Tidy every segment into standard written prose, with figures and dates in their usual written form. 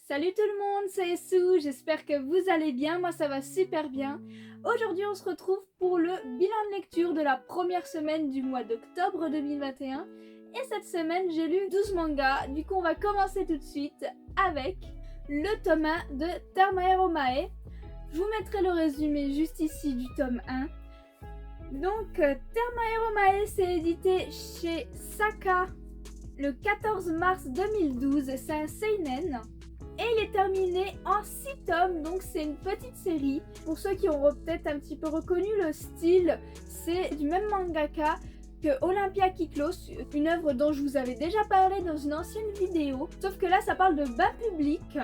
Salut tout le monde, c'est Essou, j'espère que vous allez bien, moi ça va super bien. Aujourd'hui on se retrouve pour le bilan de lecture de la première semaine du mois d'octobre 2021. Et cette semaine j'ai lu 12 mangas, du coup on va commencer tout de suite avec le tome 1 de Tamae Romae. Je vous mettrai le résumé juste ici du tome 1. Donc Tamae Romae c'est édité chez Saka le 14 mars 2012, c'est un seinen. Et il est terminé en 6 tomes, donc c'est une petite série. Pour ceux qui auront peut-être un petit peu reconnu le style, c'est du même mangaka que Olympia Kyklos, une œuvre dont je vous avais déjà parlé dans une ancienne vidéo. Sauf que là, ça parle de bain public.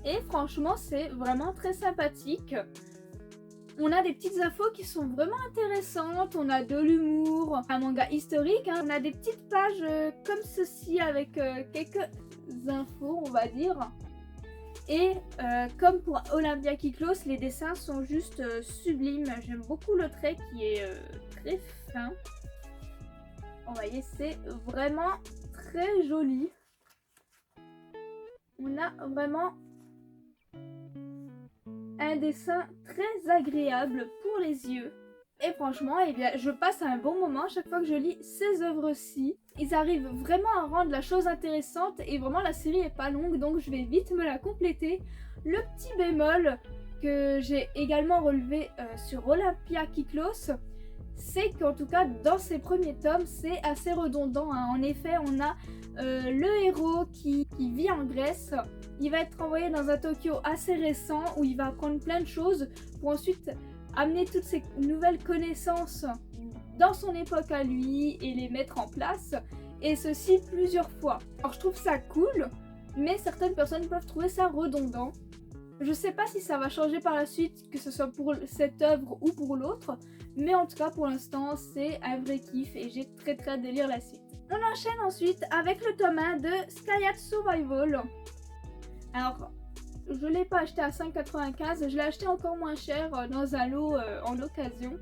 Et franchement, c'est vraiment très sympathique. On a des petites infos qui sont vraiment intéressantes, on a de l'humour, un manga historique, hein. On a des petites pages comme ceci avec quelques infos, on va dire. Et comme pour Olympia Kyklos, les dessins sont juste sublimes. J'aime beaucoup le trait qui est très fin. Vous voyez, c'est vraiment très joli. On a vraiment un dessin très agréable pour les yeux. Et franchement, eh bien, je passe un bon moment à chaque fois que je lis ces œuvres-ci. Ils arrivent vraiment à rendre la chose intéressante et vraiment la série est pas longue, donc je vais vite me la compléter. Le petit bémol que j'ai également relevé sur Olympia Kyklos, c'est qu'en tout cas dans ces premiers tomes c'est assez redondant, hein. En effet on a le héros qui vit en Grèce. Il va être envoyé dans un Tokyo assez récent où il va apprendre plein de choses pour ensuite amener toutes ces nouvelles connaissances dans son époque à lui et les mettre en place, et ceci plusieurs fois. Alors je trouve ça cool, mais certaines personnes peuvent trouver ça redondant. Je sais pas si ça va changer par la suite, que ce soit pour cette œuvre ou pour l'autre, mais en tout cas pour l'instant c'est un vrai kiff et j'ai très hâte de lire la suite. On enchaîne ensuite avec le tome 1 de Skyat Survival. Alors, je l'ai pas acheté à 5,95, je l'ai acheté encore moins cher dans un lot en occasion.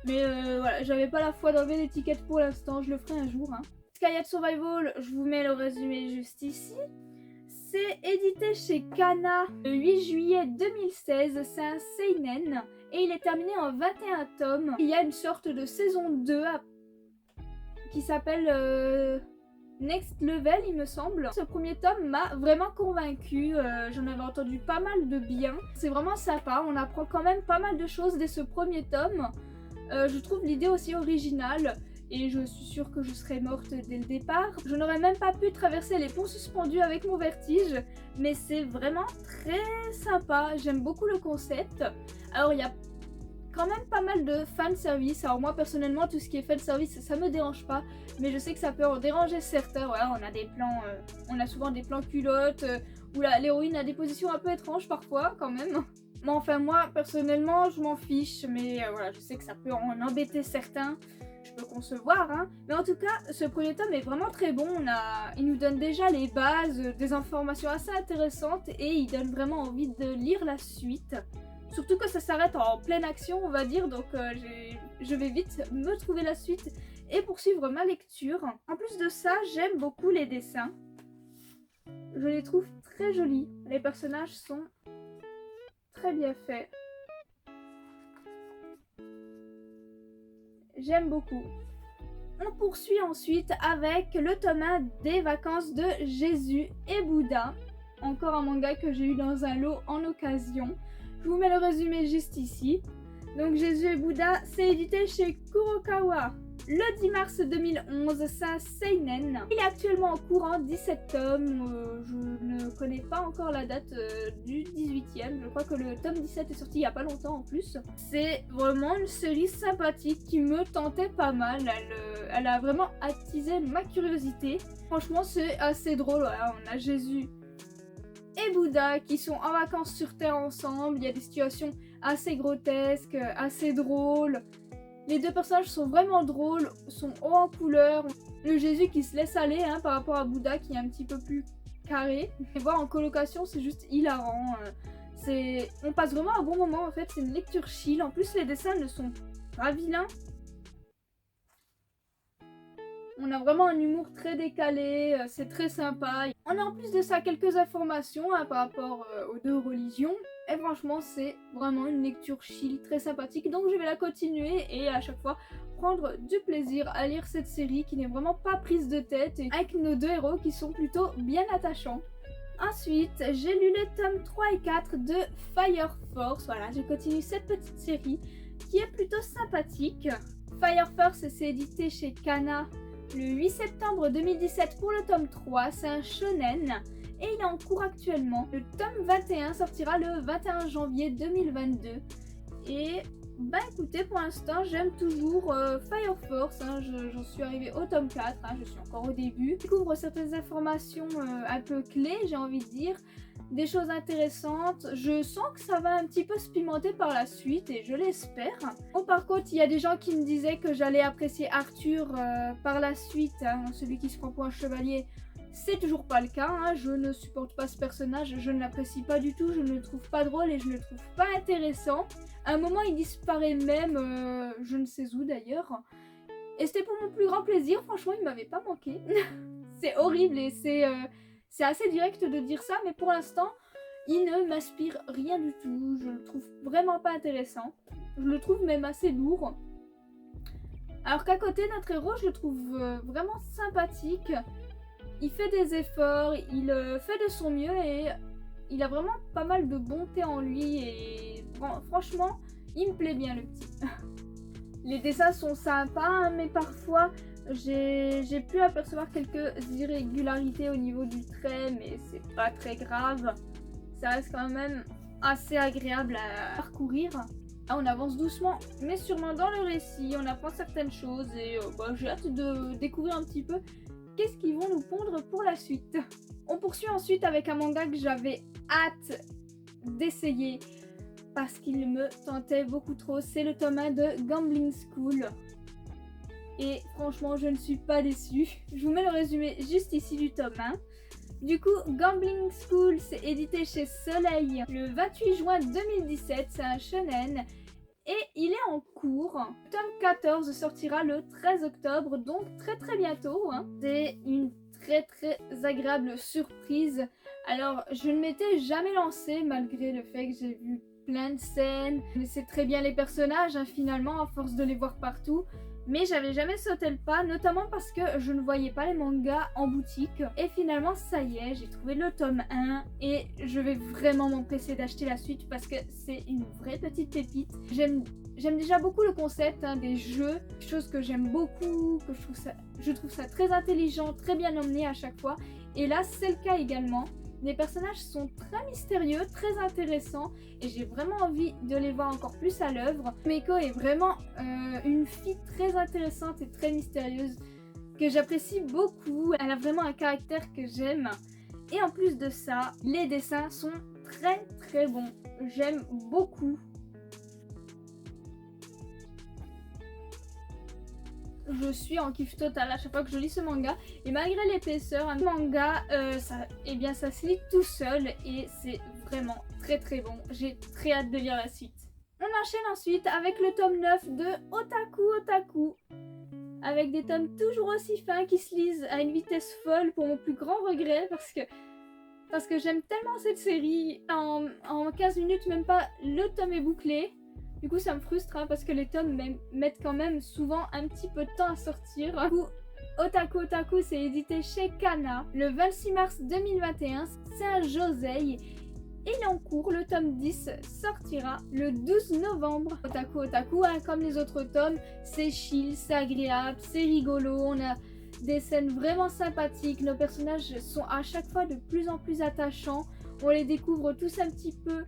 Mais voilà, j'avais pas la foi d'enlever l'étiquette pour l'instant, je le ferai un jour. Skyat Survival, je vous mets le résumé juste ici. C'est édité chez Kana le 8 juillet 2016, c'est un seinen et il est terminé en 21 tomes. Il y a une sorte de saison 2 qui s'appelle Next Level, il me semble. Ce premier tome m'a vraiment convaincue, j'en avais entendu pas mal de bien. C'est vraiment sympa, on apprend quand même pas mal de choses dès ce premier tome. Je trouve l'idée aussi originale et je suis sûre que je serais morte dès le départ. Je n'aurais même pas pu traverser les ponts suspendus avec mon vertige, mais c'est vraiment très sympa, j'aime beaucoup le concept. Alors il y a quand même pas mal de fanservice. Alors moi personnellement tout ce qui est fanservice ça me dérange pas, mais je sais que ça peut en déranger certains. Voilà, on a des plans, on a souvent des plans culottes où l'héroïne a des positions un peu étranges parfois quand même. Mais enfin moi personnellement je m'en fiche, mais voilà, je sais que ça peut en embêter certains. Je peux concevoir, hein. Mais en tout cas ce premier tome est vraiment très bon. Il nous donne déjà les bases, des informations assez intéressantes et il donne vraiment envie de lire la suite. Surtout que ça s'arrête en pleine action, on va dire, donc je vais vite me trouver la suite et poursuivre ma lecture. En plus de ça, j'aime beaucoup les dessins. Je les trouve très jolis. Les personnages sont très bien faits. J'aime beaucoup. On poursuit ensuite avec le tome 1 des vacances de Jésus et Bouddha. Encore un manga que j'ai eu dans un lot en occasion. Je vous mets le résumé juste ici. Donc Jésus et Bouddha, c'est édité chez Kurokawa le 10 mars 2011, c'est un seinen. Il est actuellement en cours en 17 tomes, je ne connais pas encore la date du 18e, je crois que le tome 17 est sorti il n'y a pas longtemps en plus. C'est vraiment une série sympathique qui me tentait pas mal, elle a vraiment attisé ma curiosité. Franchement c'est assez drôle, voilà, on a Jésus et Bouddha qui sont en vacances sur Terre ensemble, il y a des situations assez grotesques, assez drôles. Les deux personnages sont vraiment drôles, sont hauts en couleur. Le Jésus qui se laisse aller par rapport à Bouddha qui est un petit peu plus carré. Et voir en colocation c'est juste hilarant. On passe vraiment un bon moment en fait, c'est une lecture chill. En plus les dessins ne sont pas vilains. On a vraiment un humour très décalé, c'est très sympa. On a en plus de ça quelques informations par rapport aux deux religions. Et franchement, c'est vraiment une lecture chill, très sympathique. Donc je vais la continuer et à chaque fois prendre du plaisir à lire cette série qui n'est vraiment pas prise de tête et avec nos deux héros qui sont plutôt bien attachants. Ensuite, j'ai lu les tomes 3 et 4 de Fire Force. Voilà, j'ai continué cette petite série qui est plutôt sympathique. Fire Force, c'est édité chez Kana le 8 septembre 2017 pour le tome 3. C'est un shonen et il est en cours actuellement. Le tome 21 sortira le 21 janvier 2022. Et bah écoutez, pour l'instant j'aime toujours Fire Force, j'en suis arrivée au tome 4, je suis encore au début. Je découvre certaines informations un peu clés, j'ai envie de dire, des choses intéressantes. Je sens que ça va un petit peu se pimenter par la suite et je l'espère. Bon, par contre, il y a des gens qui me disaient que j'allais apprécier Arthur par la suite, celui qui se prend pour un chevalier. C'est toujours pas le cas, je ne supporte pas ce personnage, je ne l'apprécie pas du tout, je ne le trouve pas drôle et je ne le trouve pas intéressant. À un moment il disparaît même, je ne sais où d'ailleurs. Et c'était pour mon plus grand plaisir, franchement il m'avait pas manqué. C'est horrible et c'est assez direct de dire ça, mais pour l'instant il ne m'inspire rien du tout, je le trouve vraiment pas intéressant. Je le trouve même assez lourd. Alors qu'à côté notre héros je le trouve vraiment sympathique. Il fait des efforts, il fait de son mieux et il a vraiment pas mal de bonté en lui et franchement, il me plaît bien le petit. Les dessins sont sympas, mais parfois j'ai pu apercevoir quelques irrégularités au niveau du trait, mais c'est pas très grave. Ça reste quand même assez agréable à parcourir. On avance doucement, mais sûrement dans le récit, on apprend certaines choses et j'ai hâte de découvrir un petit peu qu'est-ce qu'ils vont nous pondre pour la suite. On poursuit ensuite avec un manga que j'avais hâte d'essayer parce qu'il me tentait beaucoup trop. C'est le tome 1 de Gambling School. Et franchement, je ne suis pas déçue. Je vous mets le résumé juste ici du tome 1. Du coup, Gambling School, c'est édité chez Soleil le 28 juin 2017. C'est un shonen. Et il est en cours. Le tome 14 sortira le 13 octobre, donc très bientôt. C'est une très agréable surprise. Alors, je ne m'étais jamais lancée malgré le fait que j'ai vu plein de scènes. Je connaissais très bien les personnages finalement à force de les voir partout. Mais j'avais jamais sauté le pas, notamment parce que je ne voyais pas les mangas en boutique. Et finalement, ça y est, j'ai trouvé le tome 1 et je vais vraiment m'empresser d'acheter la suite parce que c'est une vraie petite pépite. J'aime déjà beaucoup le concept des jeux, chose que j'aime beaucoup, que je trouve ça très intelligent, très bien emmené à chaque fois. Et là, c'est le cas également. Les personnages sont très mystérieux, très intéressants et j'ai vraiment envie de les voir encore plus à l'œuvre. Meiko est vraiment une fille très intéressante et très mystérieuse que j'apprécie beaucoup. Elle a vraiment un caractère que j'aime. Et en plus de ça, les dessins sont très bons. J'aime beaucoup. Je suis en kiff total à chaque fois que je lis ce manga et malgré l'épaisseur, un manga ça se lit tout seul et c'est vraiment très bon. J'ai très hâte de lire la suite. On enchaîne ensuite avec le tome 9 de Otaku avec des tomes toujours aussi fins qui se lisent à une vitesse folle pour mon plus grand regret parce que j'aime tellement cette série. En 15 minutes même pas, le tome est bouclé. Du coup ça me frustre parce que les tomes mettent quand même souvent un petit peu de temps à sortir. Du coup, Otaku c'est édité chez Kana le 26 mars 2021. C'est un josei et il est en cours. Le tome 10 sortira le 12 novembre. Otaku, comme les autres tomes, c'est chill, c'est agréable, c'est rigolo. On a des scènes vraiment sympathiques. Nos personnages sont à chaque fois de plus en plus attachants. On les découvre tous un petit peu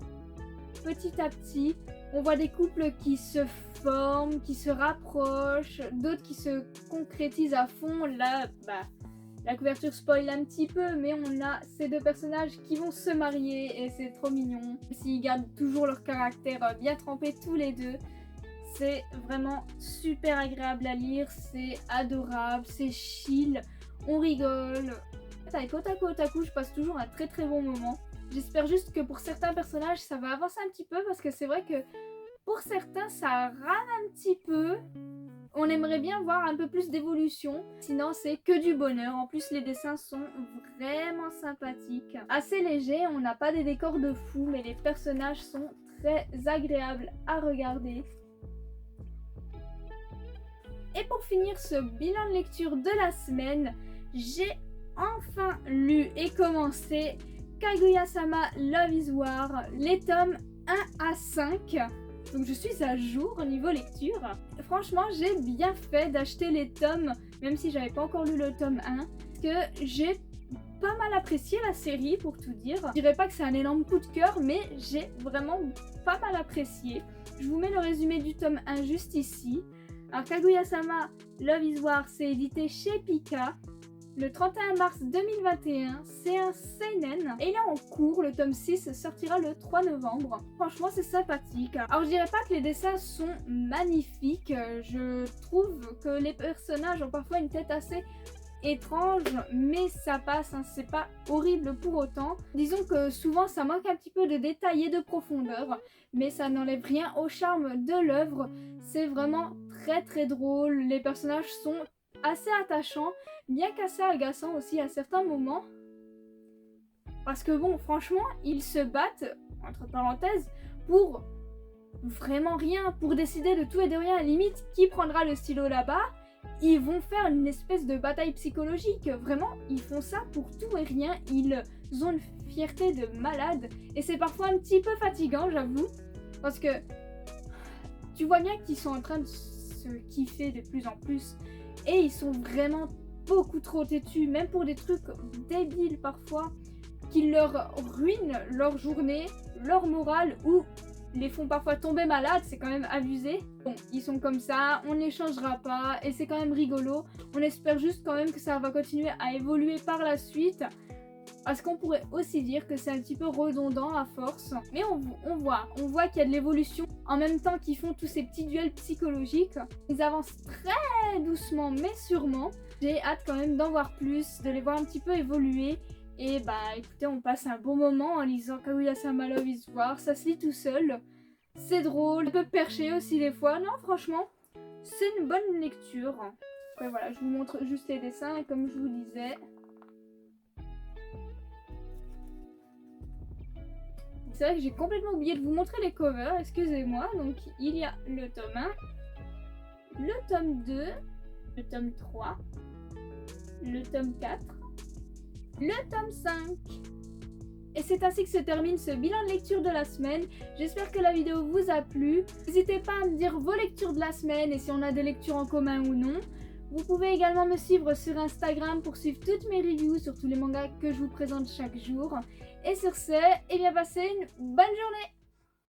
petit à petit. On voit des couples qui se forment, qui se rapprochent, d'autres qui se concrétisent à fond. Là, la couverture spoil un petit peu, mais on a ces deux personnages qui vont se marier et c'est trop mignon. S'ils gardent toujours leur caractère bien trempé tous les deux, c'est vraiment super agréable à lire, c'est adorable, c'est chill, on rigole. Avec Otaku, je passe toujours un très bon moment. J'espère juste que pour certains personnages, ça va avancer un petit peu parce que c'est vrai que pour certains, ça rame un petit peu. On aimerait bien voir un peu plus d'évolution, sinon c'est que du bonheur. En plus les dessins sont vraiment sympathiques. Assez légers, on n'a pas des décors de fou, mais les personnages sont très agréables à regarder. Et pour finir ce bilan de lecture de la semaine, j'ai enfin lu et commencé Kaguya-sama Love is War, les tomes 1 à 5. Donc je suis à jour au niveau lecture. Franchement, j'ai bien fait d'acheter les tomes, même si j'avais pas encore lu le tome 1, parce que j'ai pas mal apprécié la série pour tout dire. Je dirais pas que c'est un énorme coup de cœur, mais j'ai vraiment pas mal apprécié. Je vous mets le résumé du tome 1 juste ici. Alors Kaguya-sama Love is War, c'est édité chez Pika. Le 31 mars 2021, c'est un seinen et il est en cours, le tome 6 sortira le 3 novembre. Franchement c'est sympathique. Alors je dirais pas que les dessins sont magnifiques, je trouve que les personnages ont parfois une tête assez étrange, mais ça passe, hein, c'est pas horrible pour autant. Disons que souvent ça manque un petit peu de détails et de profondeur, mais ça n'enlève rien au charme de l'œuvre. C'est vraiment très drôle, les personnages sont assez attachants, bien qu'assez agaçants aussi à certains moments. Parce que bon, franchement, ils se battent, entre parenthèses, pour vraiment rien, pour décider de tout et de rien. À la limite, qui prendra le stylo là-bas? Ils vont faire une espèce de bataille psychologique. Vraiment, ils font ça pour tout et rien. Ils ont une fierté de malade. Et c'est parfois un petit peu fatigant, j'avoue. Parce que tu vois bien qu'ils sont en train de se kiffer de plus en plus. Et ils sont vraiment beaucoup trop têtus, même pour des trucs débiles parfois, qui leur ruinent leur journée, leur morale ou les font parfois tomber malades, c'est quand même abusé. Bon, ils sont comme ça, on ne les changera pas et c'est quand même rigolo. On espère juste quand même que ça va continuer à évoluer par la suite. Parce qu'on pourrait aussi dire que c'est un petit peu redondant à force. Mais on voit qu'il y a de l'évolution en même temps qu'ils font tous ces petits duels psychologiques. Ils avancent très doucement mais sûrement. J'ai hâte quand même d'en voir plus, de les voir un petit peu évoluer. Et bah écoutez, on passe un bon moment en lisant Kaguya-sama Love is War. Ça se lit tout seul. C'est drôle, un peu perché aussi des fois. Non, franchement, c'est une bonne lecture. Après voilà, je vous montre juste les dessins et comme je vous disais... C'est vrai que j'ai complètement oublié de vous montrer les covers, excusez-moi. Donc il y a le tome 1, le tome 2, le tome 3, le tome 4, le tome 5. Et c'est ainsi que se termine ce bilan de lecture de la semaine. J'espère que la vidéo vous a plu. N'hésitez pas à me dire vos lectures de la semaine et si on a des lectures en commun ou non. Vous pouvez également me suivre sur Instagram pour suivre toutes mes reviews sur tous les mangas que je vous présente chaque jour. Et sur ce, eh bien passez une bonne journée!